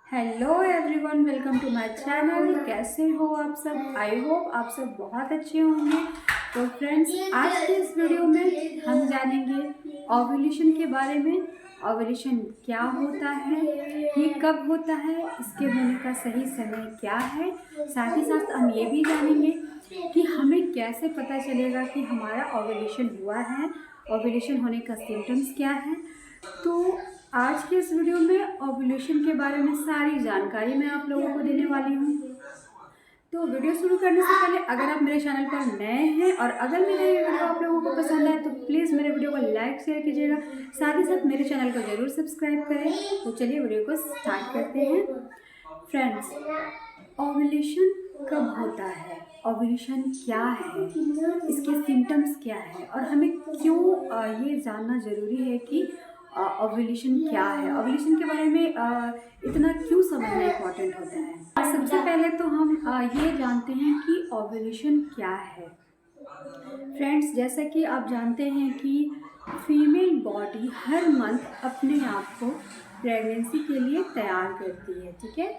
Hello everyone, welcome to my channel. कैसे हो आप सब? आई होप आप सब बहुत अच्छे होंगे। तो फ्रेंड्स, आज के इस वीडियो में हम जानेंगे ओव्यूलेशन के बारे में। ओव्यूलेशन क्या होता है, ये कब होता है, इसके होने का सही समय क्या है। साथ ही साथ हम ये भी जानेंगे कि हमें कैसे पता चलेगा कि हमारा ओव्यूलेशन हुआ है, ओव्यूलेशन होने का सिम्टम्स क्या है। तो आज के इस वीडियो में ओव्यूलेशन के बारे में सारी जानकारी मैं आप लोगों को देने वाली हूँ। तो वीडियो शुरू करने से पहले अगर आप मेरे चैनल पर नए हैं और अगर मेरा ये वीडियो आप लोगों को पसंद आए तो प्लीज़ मेरे वीडियो को लाइक शेयर कीजिएगा। साथ ही साथ मेरे चैनल को ज़रूर सब्सक्राइब करें। तो चलिए वीडियो को स्टार्ट करते हैं। फ्रेंड्स, ओव्यूलेशन कब होता है, ओव्यूलेशन क्या है, इसके सिम्टम्स क्या है और हमें क्यों ये जानना ज़रूरी है कि ओव्यूलेशन क्या है, ओव्यूलेशन के बारे में इतना क्यों समझना इम्पोर्टेंट होता है। सबसे पहले तो हम ये जानते हैं कि ओव्यूलेशन क्या है। फ्रेंड्स, जैसा कि आप जानते हैं कि फीमेल बॉडी हर मंथ अपने आप को प्रेगनेंसी के लिए तैयार करती है, ठीक है।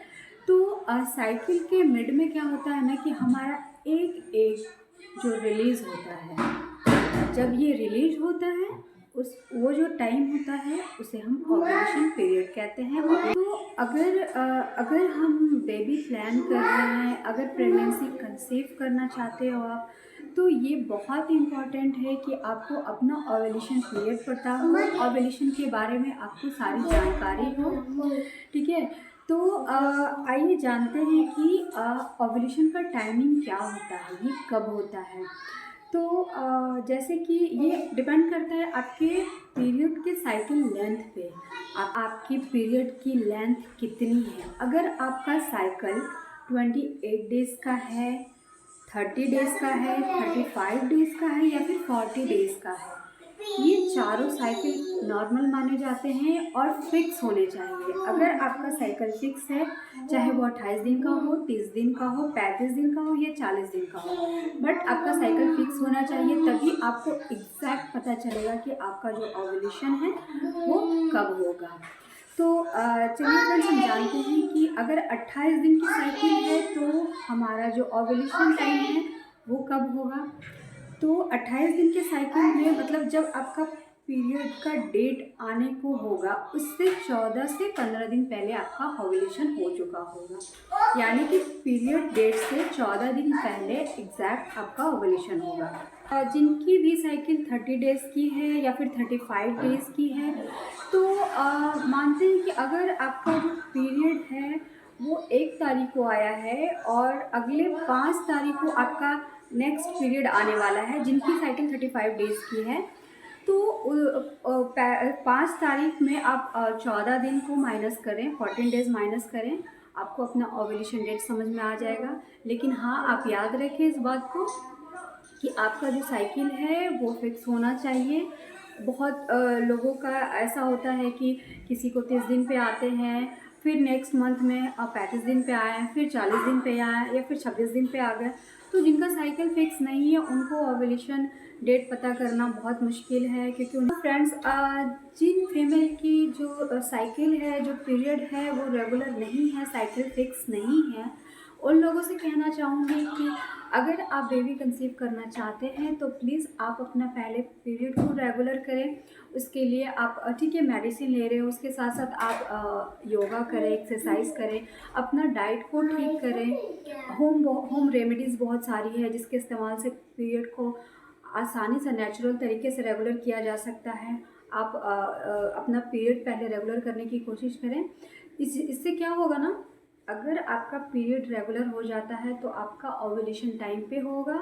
तो साइकिल के मिड में क्या होता है ना कि हमारा एक एग जो रिलीज़ होता है, जब ये रिलीज होता है उस वो जो टाइम होता है उसे हम ओव्यूलेशन पीरियड कहते हैं। तो अगर हम बेबी प्लान कर रहे हैं, अगर प्रेगनेंसी कंसीव करना चाहते हो आप, तो ये बहुत इम्पॉर्टेंट है कि आपको अपना ओव्यूलेशन पीरियड पता हो, ओव्यूलेशन के बारे में आपको सारी जानकारी हो, ठीक है। तो आइए जानते हैं कि ओव्यूलेशन का टाइमिंग क्या होता है, ये कब होता है। तो जैसे कि ये डिपेंड करता है आपके पीरियड के साइकिल लेंथ पे। आपकी पीरियड की लेंथ कितनी है। अगर आपका साइकिल 28 डेज़ का है, 30 डेज़ का है, 35 डेज़ का है या फिर 40 डेज़ का है, ये चारों साइकिल नॉर्मल माने जाते हैं और फिक्स होने चाहिए। अगर आपका साइकिल फिक्स है, चाहे वो 28 दिन का हो, 30 दिन का हो, 35 दिन का हो या 40 दिन का हो, बट आपका साइकिल फिक्स होना चाहिए, तभी आपको एग्जैक्ट पता चलेगा कि आपका जो ओव्यूलेशन है वो कब होगा। तो चलिए फ्रेंड्स, हम जानते हैं कि अगर 28 दिन की साइकिल है तो हमारा जो ओव्यूलेशन टाइम है वो कब होगा। तो 28 दिन के साइकिल में मतलब जब आपका पीरियड का डेट आने को होगा, उससे 14 से 15 दिन पहले आपका ओव्यूलेशन हो चुका होगा। यानी कि पीरियड डेट से 14 दिन पहले एग्जैक्ट आपका ओव्यूलेशन होगा। जिनकी भी साइकिल 30 डेज़ की है या फिर 35 डेज़ की है, तो मानते हैं कि अगर आपका जो पीरियड है वो 1 तारीख को आया है और अगले 5 तारीख को आपका नेक्स्ट पीरियड आने वाला है, जिनकी साइकिल 35 डेज़ की है, तो 5 तारीख में आप 14 दिन को माइनस करें, 14 डेज़ माइनस करें, आपको अपना ओव्यूलेशन डेट समझ में आ जाएगा। लेकिन हाँ, आप याद रखें इस बात को कि आपका जो साइकिल है वो फिक्स होना चाहिए। बहुत लोगों का ऐसा होता है कि किसी को 30 दिन पे आते हैं, फिर नेक्स्ट मंथ में 35 दिन पे आए, फिर 40 दिन पे आए या फिर 26 दिन पे आ गए। तो जिनका साइकिल फिक्स नहीं है उनको ओव्यूलेशन डेट पता करना बहुत मुश्किल है, क्योंकि उन फ्रेंड्स जिन फीमेल की जो साइकिल है, जो पीरियड है वो रेगुलर नहीं है, साइकिल फिक्स नहीं है, उन लोगों से कहना चाहूँगी कि अगर आप बेबी कंसीव करना चाहते हैं तो प्लीज़ आप अपना पहले पीरियड को रेगुलर करें। उसके लिए आप ठीक है मेडिसिन ले रहे हो, उसके साथ साथ आप योगा करें, एक्सरसाइज करें, अपना डाइट को ठीक करें। होम रेमेडीज़ बहुत सारी है जिसके इस्तेमाल से पीरियड को आसानी से नेचुरल तरीके से रेगुलर किया जा सकता है। आप अपना पीरियड पहले रेगुलर करने की कोशिश करें। इससे क्या होगा ना, अगर आपका पीरियड रेगुलर हो जाता है तो आपका ओव्यूलेशन टाइम पे होगा,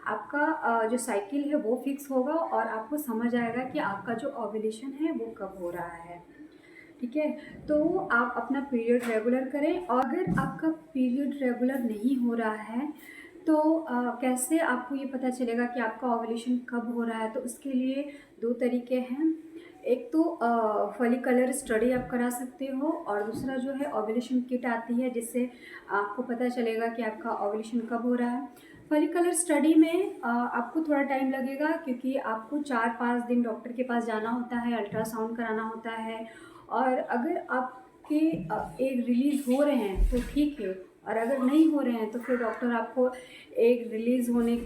आपका जो साइकिल है वो फिक्स होगा और आपको समझ आएगा कि आपका जो ओव्यूलेशन है वो कब हो रहा है, ठीक है। तो आप अपना पीरियड रेगुलर करें। और अगर आपका पीरियड रेगुलर नहीं हो रहा है तो कैसे आपको ये पता चलेगा कि आपका ओव्यूलेशन कब हो रहा है। तो उसके लिए 2 तरीके हैं। एक तो फॉलिकुलर स्टडी आप करा सकते हो और दूसरा जो है ओव्यूलेशन किट आती है, जिससे आपको पता चलेगा कि आपका ओव्यूलेशन कब हो रहा है। फॉलिकुलर स्टडी में आपको थोड़ा टाइम लगेगा, क्योंकि आपको 4-5 दिन डॉक्टर के पास जाना होता है, अल्ट्रासाउंड कराना होता है। और अगर आप आपके एग रिलीज़ हो रहे हैं तो ठीक है, और अगर नहीं हो रहे हैं तो फिर डॉक्टर आपको एग रिलीज़ होने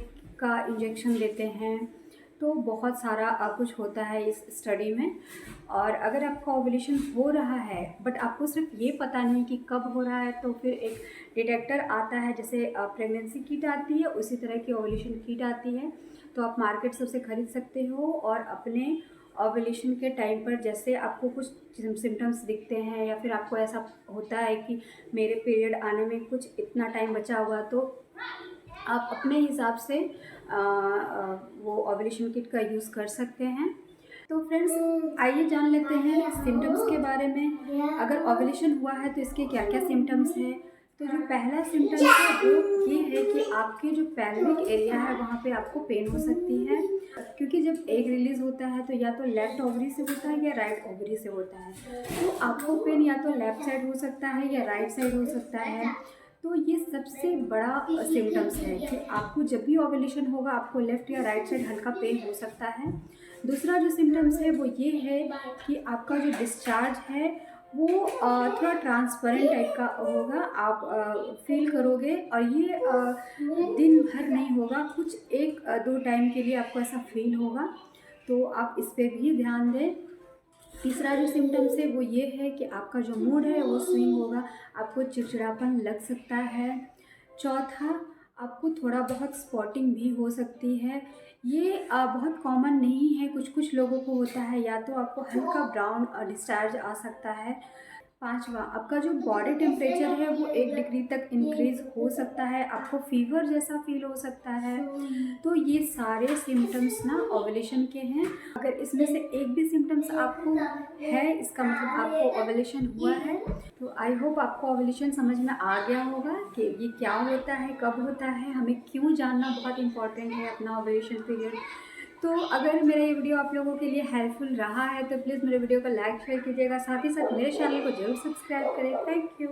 का इंजेक्शन देते हैं। तो बहुत सारा कुछ होता है इस स्टडी में। और अगर आपका ओव्यूलेशन हो रहा है बट आपको सिर्फ ये पता नहीं कि कब हो रहा है, तो फिर एक डिटेक्टर आता है, जैसे प्रेगनेंसी किट आती है उसी तरह की ओव्यूलेशन किट आती है, तो आप मार्केट से उसे खरीद सकते हो। और अपने ओव्यूलेशन के टाइम पर जैसे आपको कुछ सिम्टम्स दिखते हैं या फिर आपको ऐसा होता है कि मेरे पीरियड आने में कुछ इतना टाइम बचा हुआ, तो आप अपने हिसाब से वो ओव्यूलेशन किट का यूज़ कर सकते हैं। तो फ्रेंड्स, आइए जान लेते हैं सिम्टम्स के बारे में। अगर ओव्यूलेशन हुआ है तो इसके क्या क्या सिम्टम्स हैं। तो जो पहला सिम्टम है वो ये है कि आपके जो पेल्विक एरिया है वहाँ पे आपको पेन हो सकती है, क्योंकि जब एग रिलीज़ होता है तो या तो लेफ़्ट ओवरी से होता है या राइट ओवरी से होता है। तो आपको पेन या तो लेफ़्ट साइड हो सकता है या राइट साइड हो सकता है। तो ये सबसे बड़ा सिम्टम्स है कि आपको जब भी ओव्यूलेशन होगा आपको लेफ़्ट या राइट साइड हल्का पेन हो सकता है। दूसरा जो सिम्टम्स है वो ये है कि आपका जो डिस्चार्ज है वो थोड़ा ट्रांसपेरेंट टाइप का होगा, आप फील करोगे, और ये दिन भर नहीं होगा, कुछ 1-2 टाइम के लिए आपको ऐसा फील होगा, तो आप इस पे भी ध्यान दें। तीसरा जो सिम्टम्स है वो ये है कि आपका जो मूड है वो स्विंग होगा, आपको चिड़चिड़ापन लग सकता है। चौथा, आपको थोड़ा बहुत स्पॉटिंग भी हो सकती है। ये बहुत कॉमन नहीं है, कुछ कुछ लोगों को होता है। या तो आपको हल्का ब्राउन डिस्चार्ज आ सकता है। पाँचवा, आपका जो बॉडी टेम्परेचर है वो 1 डिग्री तक इंक्रीज़ हो सकता है, आपको फ़ीवर जैसा फ़ील हो सकता है। तो ये सारे सिम्टम्स ना ओव्यूलेशन के हैं। अगर इसमें से एक भी सिम्टम्स आपको है, इसका मतलब आपको ओव्यूलेशन हुआ है। तो आई होप आपको ओव्यूलेशन समझ में आ गया होगा कि ये क्या होता है, कब होता है, हमें क्यों जानना बहुत इम्पॉर्टेंट है अपना ओव्यूलेशन पीरियड। तो अगर मेरा ये वीडियो आप लोगों के लिए हेल्पफुल रहा है तो प्लीज़ मेरे वीडियो को लाइक शेयर कीजिएगा, साथ ही साथ मेरे चैनल को जरूर सब्सक्राइब करें। Thank you.